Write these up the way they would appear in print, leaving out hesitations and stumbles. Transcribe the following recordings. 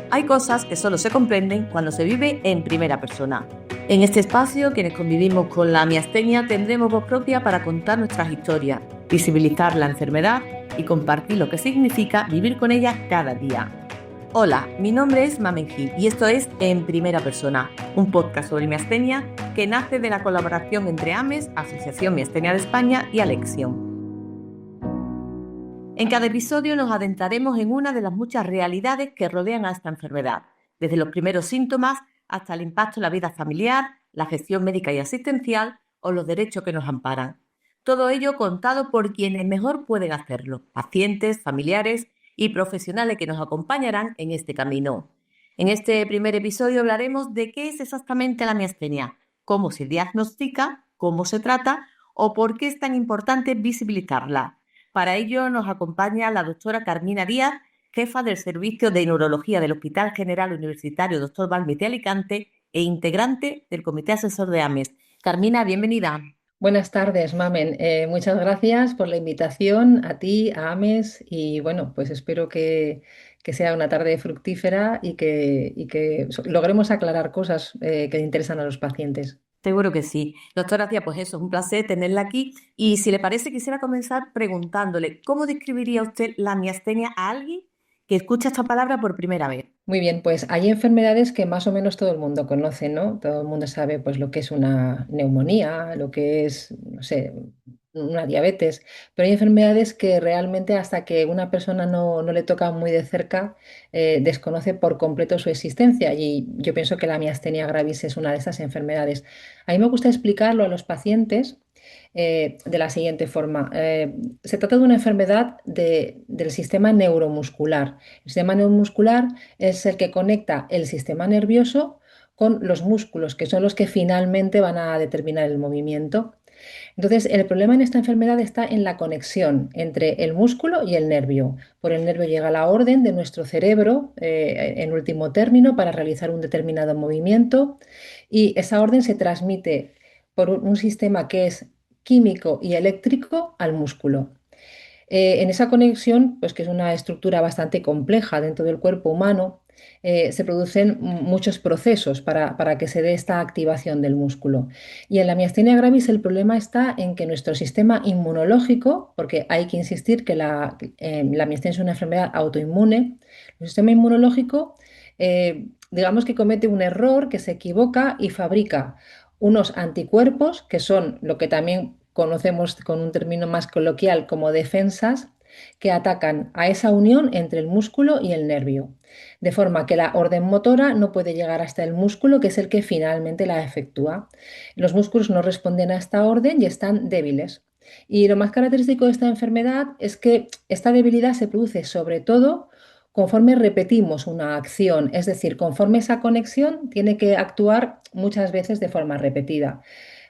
Hay cosas que solo se comprenden cuando se vive en primera persona. En este espacio, quienes convivimos con la miastenia tendremos voz propia para contar nuestras historias, visibilizar la enfermedad y compartir lo que significa vivir con ella cada día. Hola, mi nombre es Mamen Gil y esto es En Primera Persona, un podcast sobre miastenia que nace de la colaboración entre AMES, Asociación Miastenia de España, y Alexion. En cada episodio nos adentraremos en una de las muchas realidades que rodean a esta enfermedad, desde los primeros síntomas hasta el impacto en la vida familiar, la gestión médica y asistencial o los derechos que nos amparan. Todo ello contado por quienes mejor pueden hacerlo, pacientes, familiares y profesionales que nos acompañarán en este camino. En este primer episodio hablaremos de qué es exactamente la miastenia, cómo se diagnostica, cómo se trata o por qué es tan importante visibilizarla. Para ello nos acompaña la doctora Carmina Díaz, jefa del Servicio de Neurología del Hospital General Universitario Dr. Balmes de Alicante e integrante del Comité Asesor de AMES. Carmina, bienvenida. Buenas tardes, Mamen. Muchas gracias por la invitación a ti, a Ames, y bueno, pues espero que sea una tarde fructífera y que logremos aclarar cosas que interesan a los pacientes. Seguro que sí. Doctora Díaz, pues eso, es un placer tenerla aquí. Y si le parece, quisiera comenzar preguntándole, ¿cómo describiría usted la miastenia a alguien que escucha esta palabra por primera vez? Muy bien, pues hay enfermedades que más o menos todo el mundo conoce, ¿no? Todo el mundo sabe pues lo que es una neumonía, lo que es, no sé, una diabetes, pero hay enfermedades que realmente hasta que una persona no le toca muy de cerca, desconoce por completo su existencia y yo pienso que la miastenia gravis es una de esas enfermedades. A mí me gusta explicarlo a los pacientes de la siguiente forma. Se trata de una enfermedad del sistema neuromuscular. El sistema neuromuscular es el que conecta el sistema nervioso con los músculos, que son los que finalmente van a determinar el movimiento. Entonces, el problema en esta enfermedad está en la conexión entre el músculo y el nervio. Por el nervio llega la orden de nuestro cerebro, en último término, para realizar un determinado movimiento y esa orden se transmite por un sistema que es químico y eléctrico al músculo. En esa conexión, pues que es una estructura bastante compleja dentro del cuerpo humano, se producen muchos procesos para que se dé esta activación del músculo. Y en la miastenia gravis el problema está en que nuestro sistema inmunológico, porque hay que insistir que la miastenia es una enfermedad autoinmune, el sistema inmunológico, digamos que comete un error, que se equivoca y fabrica unos anticuerpos, que son lo que también conocemos con un término más coloquial como defensas, que atacan a esa unión entre el músculo y el nervio, de forma que la orden motora no puede llegar hasta el músculo, que es el que finalmente la efectúa. Los músculos no responden a esta orden y están débiles. Y lo más característico de esta enfermedad es que esta debilidad se produce sobre todo conforme repetimos una acción, es decir, conforme esa conexión tiene que actuar muchas veces de forma repetida.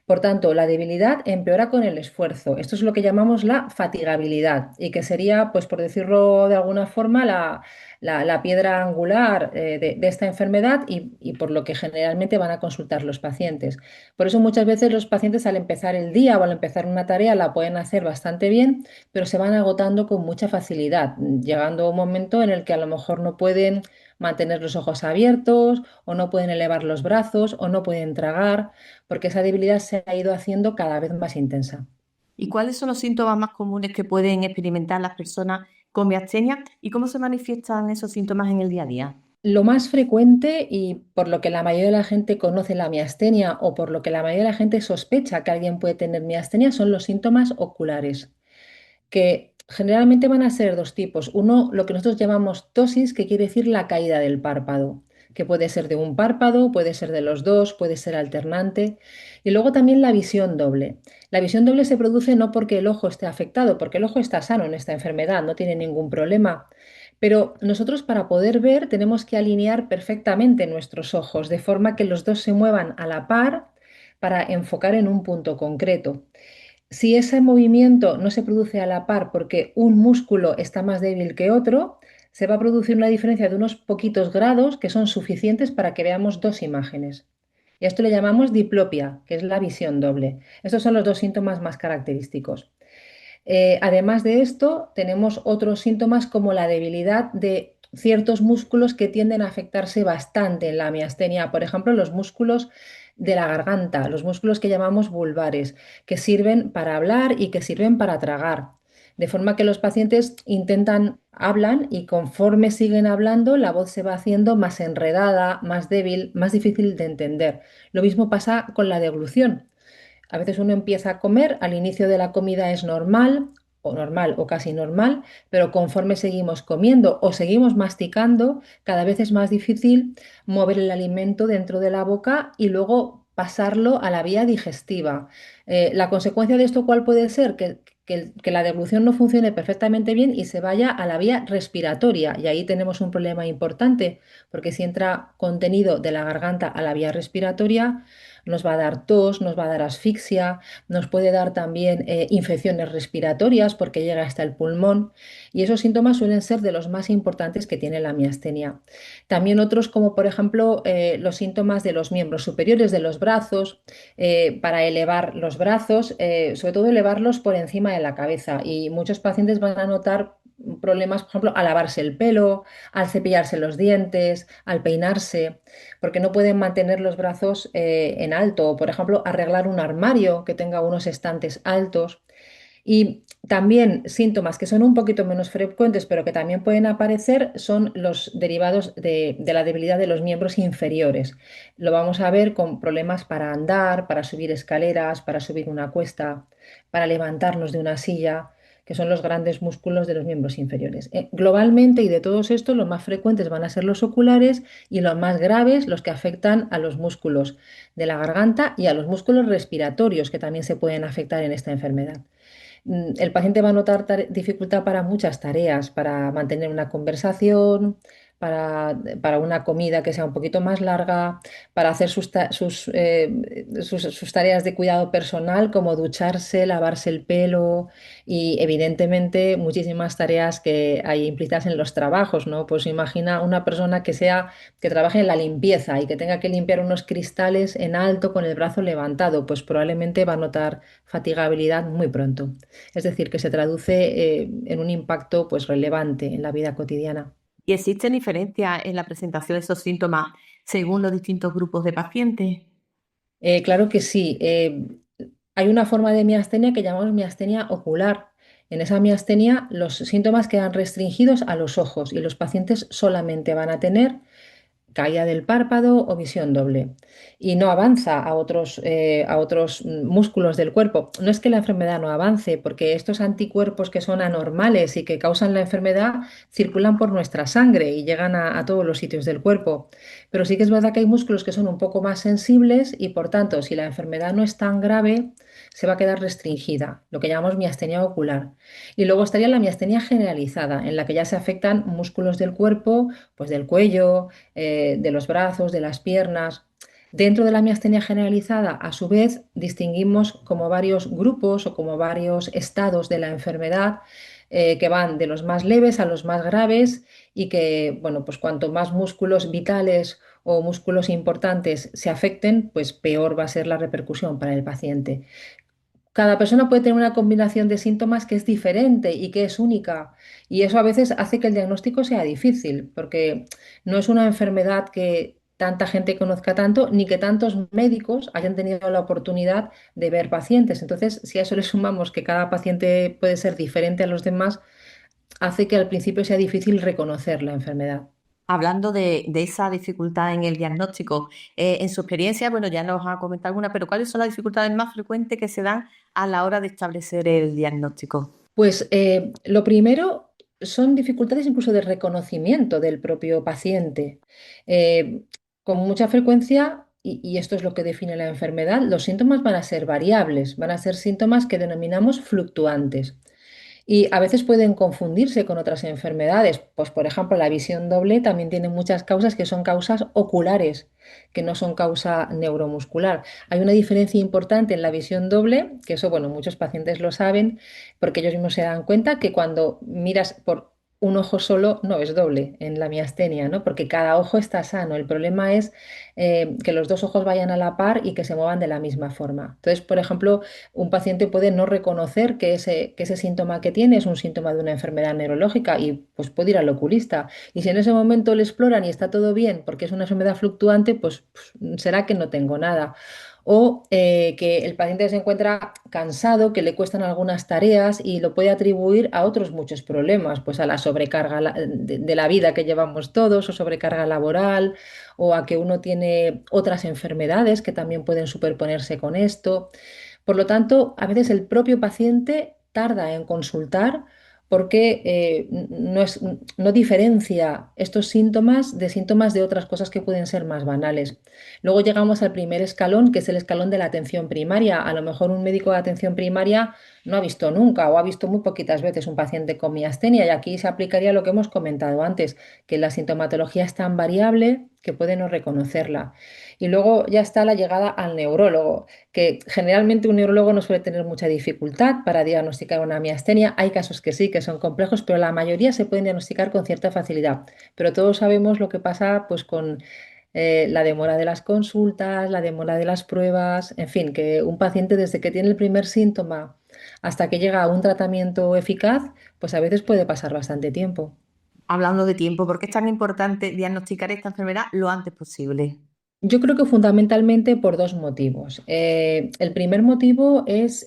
Por tanto, la debilidad empeora con el esfuerzo. Esto es lo que llamamos la fatigabilidad y que sería, pues por decirlo de alguna forma, la piedra angular de esta enfermedad y por lo que generalmente van a consultar los pacientes. Por eso muchas veces los pacientes al empezar el día o al empezar una tarea la pueden hacer bastante bien, pero se van agotando con mucha facilidad, llegando a un momento en el que a lo mejor no pueden mantener los ojos abiertos o no pueden elevar los brazos o no pueden tragar porque esa debilidad se ha ido haciendo cada vez más intensa. ¿Y cuáles son los síntomas más comunes que pueden experimentar las personas con miastenia y cómo se manifiestan esos síntomas en el día a día? Lo más frecuente y por lo que la mayoría de la gente conoce la miastenia o por lo que la mayoría de la gente sospecha que alguien puede tener miastenia son los síntomas oculares, que generalmente van a ser dos tipos. Uno, lo que nosotros llamamos ptosis, que quiere decir la caída del párpado, que puede ser de un párpado, puede ser de los dos, puede ser alternante. Y luego también la visión doble. La visión doble se produce no porque el ojo esté afectado, porque el ojo está sano en esta enfermedad, no tiene ningún problema. Pero nosotros para poder ver tenemos que alinear perfectamente nuestros ojos, de forma que los dos se muevan a la par para enfocar en un punto concreto. Si ese movimiento no se produce a la par porque un músculo está más débil que otro, se va a producir una diferencia de unos poquitos grados que son suficientes para que veamos dos imágenes. Y a esto le llamamos diplopia, que es la visión doble. Estos son los dos síntomas más característicos. Además de esto, tenemos otros síntomas como la debilidad de ciertos músculos que tienden a afectarse bastante en la miastenia. Por ejemplo, los músculos de la garganta, los músculos que llamamos vulvares, que sirven para hablar y que sirven para tragar. De forma que los pacientes hablan y conforme siguen hablando, la voz se va haciendo más enredada, más débil, más difícil de entender. Lo mismo pasa con la deglución. A veces uno empieza a comer, al inicio de la comida es normal o casi normal, pero conforme seguimos comiendo o seguimos masticando, cada vez es más difícil mover el alimento dentro de la boca y luego pasarlo a la vía digestiva. La consecuencia de esto, ¿cuál puede ser? Que la deglución no funcione perfectamente bien y se vaya a la vía respiratoria. Y ahí tenemos un problema importante, porque si entra contenido de la garganta a la vía respiratoria, nos va a dar tos, nos va a dar asfixia, nos puede dar también infecciones respiratorias porque llega hasta el pulmón y esos síntomas suelen ser de los más importantes que tiene la miastenia. También otros como por ejemplo los síntomas de los miembros superiores de los brazos, para elevar los brazos, sobre todo elevarlos por encima de la cabeza y muchos pacientes van a notar problemas, por ejemplo, al lavarse el pelo, al cepillarse los dientes, al peinarse porque no pueden mantener los brazos en alto, o por ejemplo, arreglar un armario que tenga unos estantes altos. Y también síntomas que son un poquito menos frecuentes, pero que también pueden aparecer, son los derivados de la debilidad de los miembros inferiores. Lo vamos a ver con problemas para andar, para subir escaleras, para subir una cuesta, para levantarnos de una silla, que son los grandes músculos de los miembros inferiores. Globalmente y de todos estos, los más frecuentes van a ser los oculares y los más graves los que afectan a los músculos de la garganta y a los músculos respiratorios, que también se pueden afectar en esta enfermedad. El paciente va a notar dificultad para muchas tareas, para mantener una conversación, para una comida que sea un poquito más larga, para hacer sus tareas de cuidado personal, como ducharse, lavarse el pelo y evidentemente muchísimas tareas que hay implícitas en los trabajos, ¿no? Pues imagina una persona que trabaje en la limpieza y que tenga que limpiar unos cristales en alto con el brazo levantado, pues probablemente va a notar fatigabilidad muy pronto. Es decir, que se traduce en un impacto pues, relevante en la vida cotidiana. ¿Y existen diferencias en la presentación de esos síntomas según los distintos grupos de pacientes? Claro que sí. Hay una forma de miastenia que llamamos miastenia ocular. En esa miastenia los síntomas quedan restringidos a los ojos y los pacientes solamente van a tener caída del párpado o visión doble. Y no avanza a otros músculos del cuerpo. No es que la enfermedad no avance, porque estos anticuerpos que son anormales y que causan la enfermedad circulan por nuestra sangre y llegan a todos los sitios del cuerpo. Pero sí que es verdad que hay músculos que son un poco más sensibles y por tanto, si la enfermedad no es tan grave, se va a quedar restringida, lo que llamamos miastenia ocular. Y luego estaría la miastenia generalizada, en la que ya se afectan músculos del cuerpo, pues del cuello, de los brazos, de las piernas. Dentro de la miastenia generalizada, a su vez, distinguimos como varios grupos o como varios estados de la enfermedad que van de los más leves a los más graves y que, bueno, pues cuanto más músculos vitales o músculos importantes se afecten, pues peor va a ser la repercusión para el paciente. Cada persona puede tener una combinación de síntomas que es diferente y que es única. Y eso a veces hace que el diagnóstico sea difícil, porque no es una enfermedad que tanta gente conozca tanto, ni que tantos médicos hayan tenido la oportunidad de ver pacientes. Entonces, si a eso le sumamos que cada paciente puede ser diferente a los demás, hace que al principio sea difícil reconocer la enfermedad. Hablando de esa dificultad en el diagnóstico, en su experiencia, bueno, ya nos ha comentado alguna, pero ¿cuáles son las dificultades más frecuentes que se dan a la hora de establecer el diagnóstico? Pues lo primero son dificultades incluso de reconocimiento del propio paciente. Eh, con mucha frecuencia, y esto es lo que define la enfermedad, los síntomas van a ser variables, van a ser síntomas que denominamos fluctuantes. Y a veces pueden confundirse con otras enfermedades. Pues, por ejemplo, la visión doble también tiene muchas causas que son causas oculares, que no son causa neuromuscular. Hay una diferencia importante en la visión doble, que eso, bueno, muchos pacientes lo saben, porque ellos mismos se dan cuenta que cuando miras un ojo solo no es doble en la miastenia, ¿no? Porque cada ojo está sano. El problema es que los dos ojos vayan a la par y que se muevan de la misma forma. Entonces, por ejemplo, un paciente puede no reconocer que ese síntoma que tiene es un síntoma de una enfermedad neurológica y pues puede ir al oculista. Y si en ese momento le exploran y está todo bien porque es una enfermedad fluctuante, pues será que no tengo nada. O que el paciente se encuentra cansado, que le cuestan algunas tareas y lo puede atribuir a otros muchos problemas, pues a la sobrecarga de la vida que llevamos todos, o sobrecarga laboral, o a que uno tiene otras enfermedades que también pueden superponerse con esto. Por lo tanto, a veces el propio paciente tarda en consultar porque no diferencia estos síntomas de síntomas de otras cosas que pueden ser más banales. Luego llegamos al primer escalón, que es el escalón de la atención primaria. A lo mejor un médico de atención primaria no ha visto nunca o ha visto muy poquitas veces un paciente con miastenia y aquí se aplicaría lo que hemos comentado antes, que la sintomatología es tan variable que puede no reconocerla. Y luego ya está la llegada al neurólogo, que generalmente un neurólogo no suele tener mucha dificultad para diagnosticar una miastenia. Hay casos que sí, que son complejos, pero la mayoría se pueden diagnosticar con cierta facilidad. Pero todos sabemos lo que pasa pues con la demora de las consultas, la demora de las pruebas, en fin, que un paciente desde que tiene el primer síntoma hasta que llega a un tratamiento eficaz, pues a veces puede pasar bastante tiempo. Hablando de tiempo, ¿por qué es tan importante diagnosticar esta enfermedad lo antes posible? Yo creo que fundamentalmente por dos motivos. El primer motivo es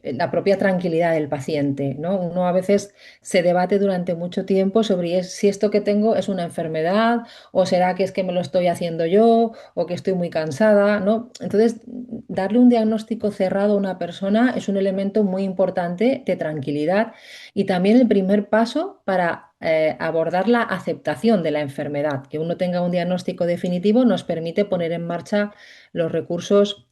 la propia tranquilidad del paciente, ¿no? Uno a veces se debate durante mucho tiempo sobre si esto que tengo es una enfermedad o será que es que me lo estoy haciendo yo o que estoy muy cansada, ¿no? Entonces, darle un diagnóstico cerrado a una persona es un elemento muy importante de tranquilidad y también el primer paso para abordar la aceptación de la enfermedad. Que uno tenga un diagnóstico definitivo nos permite poner en marcha los recursos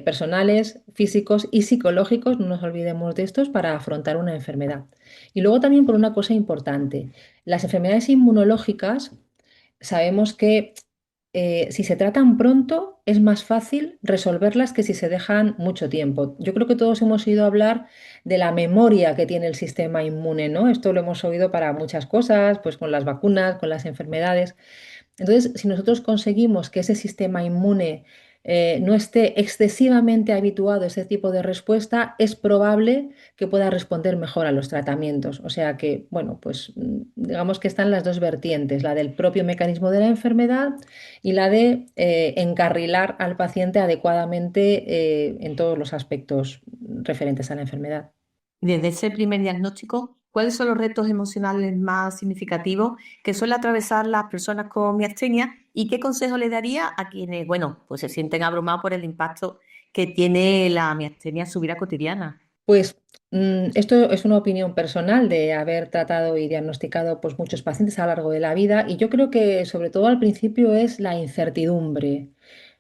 personales, físicos y psicológicos, no nos olvidemos de estos, para afrontar una enfermedad. Y luego también por una cosa importante, las enfermedades inmunológicas sabemos que si se tratan pronto es más fácil resolverlas que si se dejan mucho tiempo. Yo creo que todos hemos oído hablar de la memoria que tiene el sistema inmune, ¿no? Esto lo hemos oído para muchas cosas, pues con las vacunas, con las enfermedades. Entonces, si nosotros conseguimos que ese sistema inmune no esté excesivamente habituado a ese tipo de respuesta, es probable que pueda responder mejor a los tratamientos. O sea que, bueno, pues digamos que están las dos vertientes, la del propio mecanismo de la enfermedad y la de encarrilar al paciente adecuadamente en todos los aspectos referentes a la enfermedad. Desde ese primer diagnóstico, ¿cuáles son los retos emocionales más significativos que suelen atravesar las personas con miastenia y qué consejo le daría a quienes, bueno, pues se sienten abrumados por el impacto que tiene la miastenia en su vida cotidiana? Pues esto es una opinión personal de haber tratado y diagnosticado pues, muchos pacientes a lo largo de la vida y yo creo que sobre todo al principio es la incertidumbre,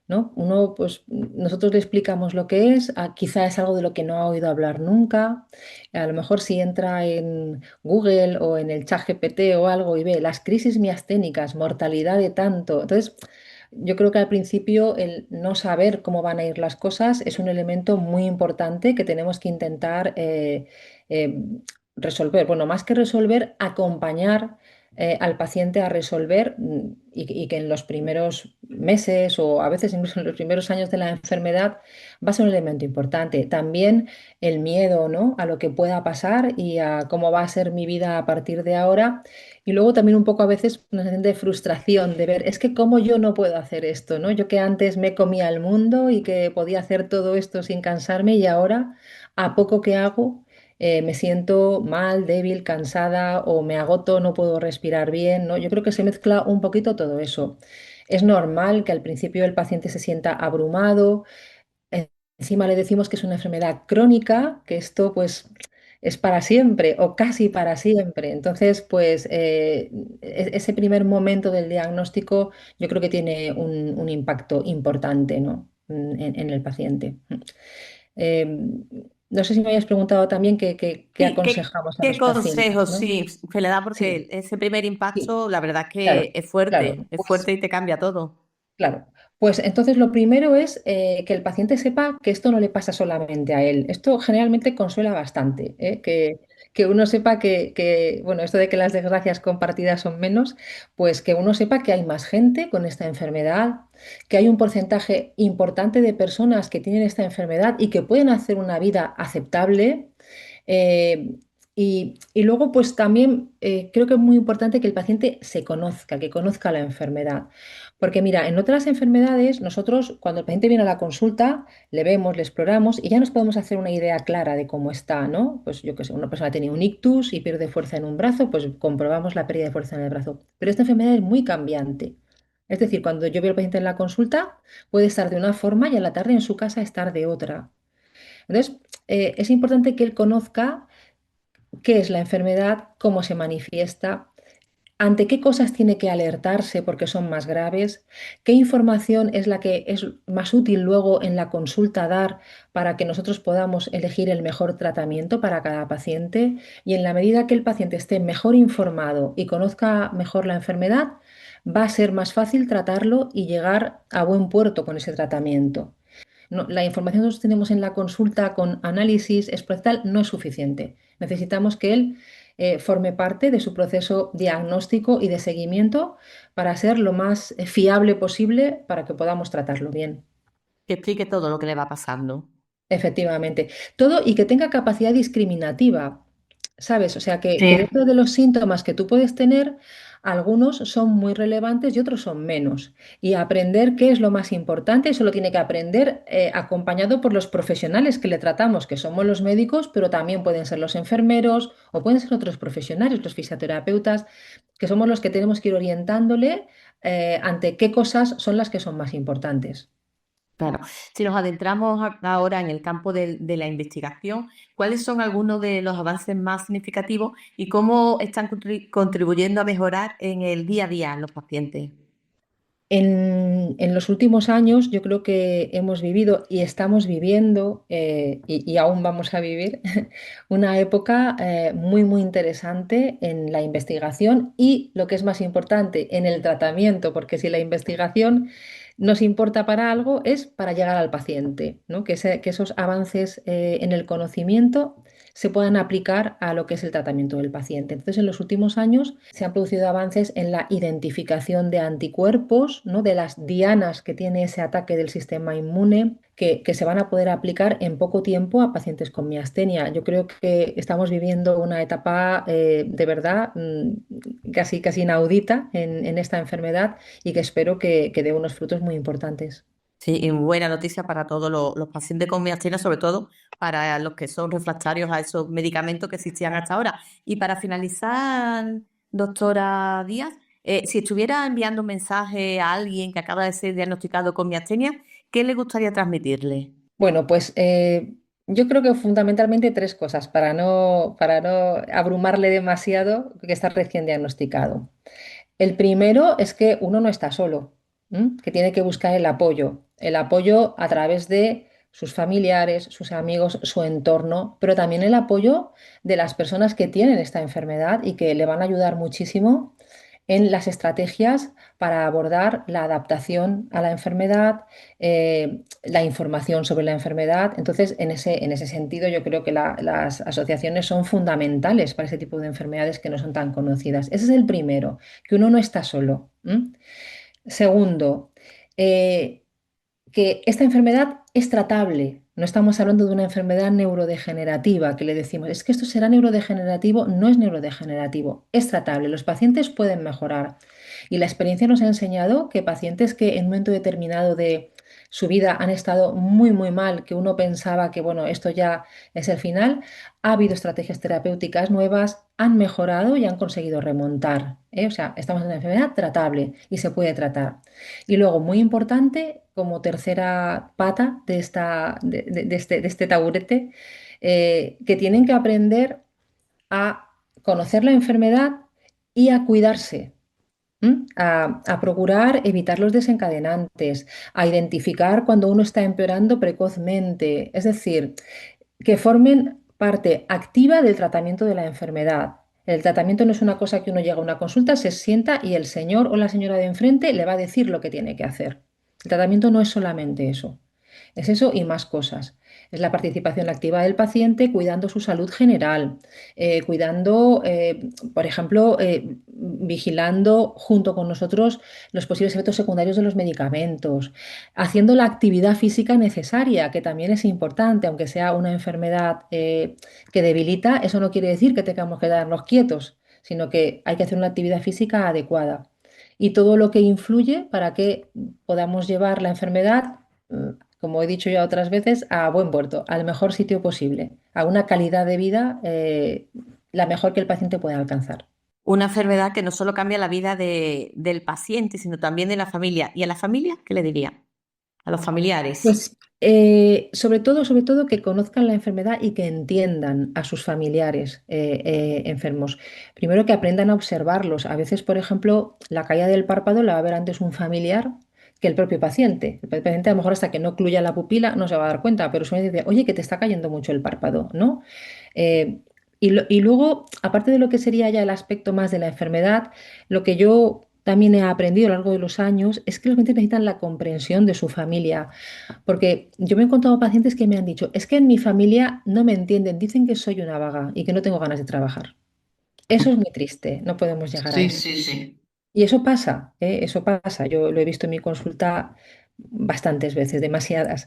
¿no? Uno, pues nosotros le explicamos lo que es, quizá es algo de lo que no ha oído hablar nunca, a lo mejor si entra en Google o en el chat GPT o algo y ve las crisis miasténicas, mortalidad de tanto, entonces yo creo que al principio el no saber cómo van a ir las cosas es un elemento muy importante que tenemos que intentar eh, resolver. Bueno, más que resolver, acompañar al paciente a resolver y que en los primeros meses o a veces incluso en los primeros años de la enfermedad va a ser un elemento importante. También el miedo, ¿no? A lo que pueda pasar y a cómo va a ser mi vida a partir de ahora. Y luego también un poco a veces una sensación de frustración, de ver, es que cómo yo no puedo hacer esto, ¿no? Yo que antes me comía el mundo y que podía hacer todo esto sin cansarme y ahora, a poco que hago, me siento mal, débil, cansada o me agoto, no puedo respirar bien, ¿no? Yo creo que se mezcla un poquito todo eso. Es normal que al principio el paciente se sienta abrumado. Encima le decimos que es una enfermedad crónica, que esto pues es para siempre o casi para siempre. Entonces, pues ese primer momento del diagnóstico yo creo que tiene un impacto importante, ¿no? En el paciente. Eh, no sé si me habías preguntado también qué Sí, aconsejamos a qué los pacientes, consejos ¿no? sí se le da? Sí, Porque ese primer sí, impacto, la verdad es que claro, claro. es Pues fuerte y te cambia todo. claro, pues entonces lo primero es que el paciente sepa que esto no le pasa solamente a él. Esto generalmente consuela bastante, ¿eh? que uno sepa bueno, esto de que las desgracias compartidas son menos, pues que uno sepa que hay más gente con esta enfermedad, que hay un porcentaje importante de personas que tienen esta enfermedad y que pueden hacer una vida aceptable. eh, y luego, pues también creo que es muy importante que el paciente se conozca, que conozca la enfermedad. Porque mira, en otras enfermedades, nosotros cuando el paciente viene a la consulta, le vemos, le exploramos y ya nos podemos hacer una idea clara de cómo está, ¿no? Pues yo qué sé, una persona tiene un ictus y pierde fuerza en un brazo, pues comprobamos la pérdida de fuerza en el brazo. Pero esta enfermedad es muy cambiante. Es decir, cuando yo veo al paciente en la consulta, puede estar de una forma y a la tarde en su casa estar de otra. Entonces, es importante que él conozca qué es la enfermedad, cómo se manifiesta, ante qué cosas tiene que alertarse porque son más graves, qué información es la que es más útil luego en la consulta dar para que nosotros podamos elegir el mejor tratamiento para cada paciente y en la medida que el paciente esté mejor informado y conozca mejor la enfermedad, va a ser más fácil tratarlo y llegar a buen puerto con ese tratamiento. La información que nosotros tenemos en la consulta con análisis experimental no es suficiente. Necesitamos que él forme parte de su proceso diagnóstico y de seguimiento para ser lo más fiable posible para que podamos tratarlo bien. Que explique todo lo que le va pasando. Efectivamente. Todo y que tenga capacidad discriminativa, ¿sabes? O sea, que Sí. dentro de los síntomas que tú puedes tener, algunos son muy relevantes y otros son menos. Y aprender qué es lo más importante, eso lo tiene que aprender acompañado por los profesionales que le tratamos, que somos los médicos, pero también pueden ser los enfermeros o pueden ser otros profesionales, los fisioterapeutas, que somos los que tenemos que ir orientándole ante qué cosas son las que son más importantes. Claro, si nos adentramos ahora en el campo de la investigación, ¿cuáles son algunos de los avances más significativos y cómo están contribuyendo a mejorar en el día a día en los pacientes? En los últimos años yo creo que hemos vivido y estamos viviendo y aún vamos a vivir una época muy, muy interesante en la investigación y lo que es más importante, en el tratamiento, porque si la investigación nos importa para algo es para llegar al paciente, ¿no? Que esos avances en el conocimiento se puedan aplicar a lo que es el tratamiento del paciente. Entonces, en los últimos años se han producido avances en la identificación de anticuerpos, ¿no? De las dianas que tiene ese ataque del sistema inmune, que se van a poder aplicar en poco tiempo a pacientes con miastenia. Yo creo que estamos viviendo una etapa de verdad casi, casi inaudita en esta enfermedad y que espero que dé unos frutos muy importantes. Sí, y buena noticia para todos los pacientes con miastenia, sobre todo para los que son refractarios a esos medicamentos que existían hasta ahora. Y para finalizar, doctora Díaz, si estuviera enviando un mensaje a alguien que acaba de ser diagnosticado con miastenia, ¿qué le gustaría transmitirle? Bueno, pues yo creo que fundamentalmente tres cosas para no abrumarle demasiado que está recién diagnosticado. El primero es que uno no está solo, ¿m? Que tiene que buscar el apoyo a través de sus familiares, sus amigos, su entorno, pero también el apoyo de las personas que tienen esta enfermedad y que le van a ayudar muchísimo en las estrategias para abordar la adaptación a la enfermedad, la información sobre la enfermedad. Entonces, en ese sentido, yo creo que las asociaciones son fundamentales para ese tipo de enfermedades que no son tan conocidas. Ese es el primero, que uno no está solo. ¿M? Segundo, eh, que esta enfermedad es tratable. No estamos hablando de una enfermedad neurodegenerativa que le decimos, es que esto será neurodegenerativo, no es neurodegenerativo, es tratable, los pacientes pueden mejorar. Y la experiencia nos ha enseñado que pacientes que en un momento determinado de su vida han estado muy, muy mal, que uno pensaba que, bueno, esto ya es el final, ha habido estrategias terapéuticas nuevas, han mejorado y han conseguido remontar, ¿eh? O sea, estamos en una enfermedad tratable y se puede tratar. Y luego, muy importante, como tercera pata de este taburete, que tienen que aprender a conocer la enfermedad y a cuidarse. A procurar evitar los desencadenantes, a identificar cuando uno está empeorando precozmente, es decir, que formen parte activa del tratamiento de la enfermedad. El tratamiento no es una cosa que uno llega a una consulta, se sienta y el señor o la señora de enfrente le va a decir lo que tiene que hacer. El tratamiento no es solamente eso, es eso y más cosas. Es la participación activa del paciente cuidando su salud general, cuidando, por ejemplo, vigilando junto con nosotros los posibles efectos secundarios de los medicamentos, haciendo la actividad física necesaria, que también es importante, aunque sea una enfermedad que debilita, eso no quiere decir que tengamos que darnos quietos, sino que hay que hacer una actividad física adecuada. Y todo lo que influye para que podamos llevar la enfermedad, como he dicho ya otras veces, a buen puerto, al mejor sitio posible, a una calidad de vida la mejor que el paciente pueda alcanzar. Una enfermedad que no solo cambia la vida del paciente, sino también de la familia. ¿Y a la familia qué le diría? A los familiares. Pues sobre todo que conozcan la enfermedad y que entiendan a sus familiares enfermos. Primero que aprendan a observarlos. A veces, por ejemplo, la caída del párpado la va a ver antes un familiar que el propio paciente. El paciente a lo mejor hasta que no ocluya la pupila no se va a dar cuenta, pero su médico dice, oye, que te está cayendo mucho el párpado, ¿no? Eh, y luego, aparte de lo que sería ya el aspecto más de la enfermedad, lo que yo también he aprendido a lo largo de los años es que los pacientes necesitan la comprensión de su familia. Porque yo me he encontrado pacientes que me han dicho, es que en mi familia no me entienden, dicen que soy una vaga y que no tengo ganas de trabajar. Eso es muy triste, no podemos llegar a Sí, eso. sí, sí. Y eso pasa, ¿eh? Eso pasa. Yo lo he visto en mi consulta bastantes veces, demasiadas.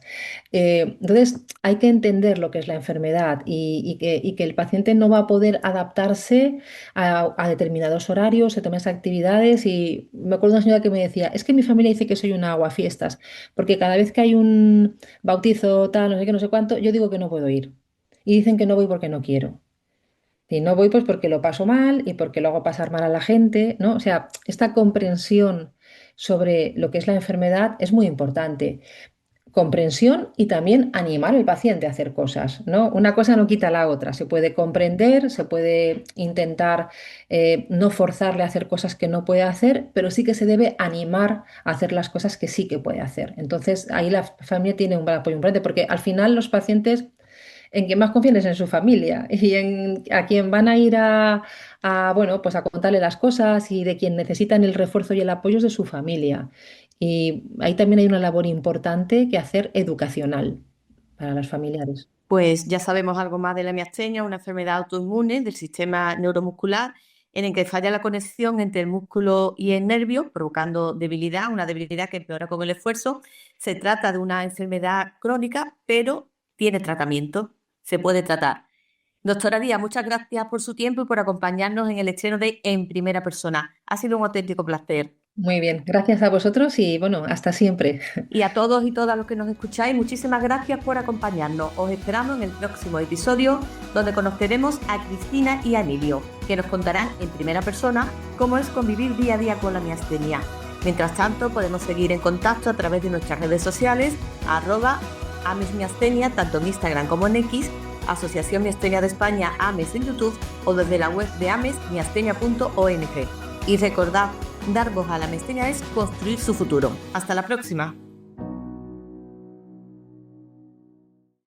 Entonces, hay que entender lo que es la enfermedad y que el paciente no va a poder adaptarse a determinados horarios, a determinadas actividades. Y me acuerdo de una señora que me decía, es que mi familia dice que soy una aguafiestas, porque cada vez que hay un bautizo, tal, no sé qué, no sé cuánto, yo digo que no puedo ir. Y dicen que no voy porque no quiero. Y no voy pues porque lo paso mal y porque lo hago pasar mal a la gente, ¿no? O sea, esta comprensión sobre lo que es la enfermedad es muy importante. Comprensión y también animar al paciente a hacer cosas, ¿no? Una cosa no quita la otra. Se puede comprender, se puede intentar no forzarle a hacer cosas que no puede hacer, pero sí que se debe animar a hacer las cosas que sí que puede hacer. Entonces, ahí la familia tiene un gran apoyo importante porque al final los pacientes en quien más confían es en su familia y en a quien van a ir bueno, pues a contarle las cosas y de quien necesitan el refuerzo y el apoyo es de su familia. Y ahí también hay una labor importante que hacer educacional para los familiares. Pues ya sabemos algo más de la miastenia, una enfermedad autoinmune del sistema neuromuscular en el que falla la conexión entre el músculo y el nervio, provocando debilidad, una debilidad que empeora con el esfuerzo. Se trata de una enfermedad crónica, pero tiene tratamiento, se puede tratar. Doctora Díaz, muchas gracias por su tiempo y por acompañarnos en el estreno de En Primera Persona. Ha sido un auténtico placer. Muy bien, gracias a vosotros y bueno, hasta siempre. Y a todos y todas los que nos escucháis, muchísimas gracias por acompañarnos. Os esperamos en el próximo episodio donde conoceremos a Cristina y a Emilio, que nos contarán en primera persona cómo es convivir día a día con la miastenia. Mientras tanto, podemos seguir en contacto a través de nuestras redes sociales, @amesmiastenia, tanto en Instagram como en X, Asociación Miastenia de España, AMES en YouTube o desde la web de amesmiastenia.ong. Y recordad, dar voz a la miastenia es construir su futuro. Hasta la próxima.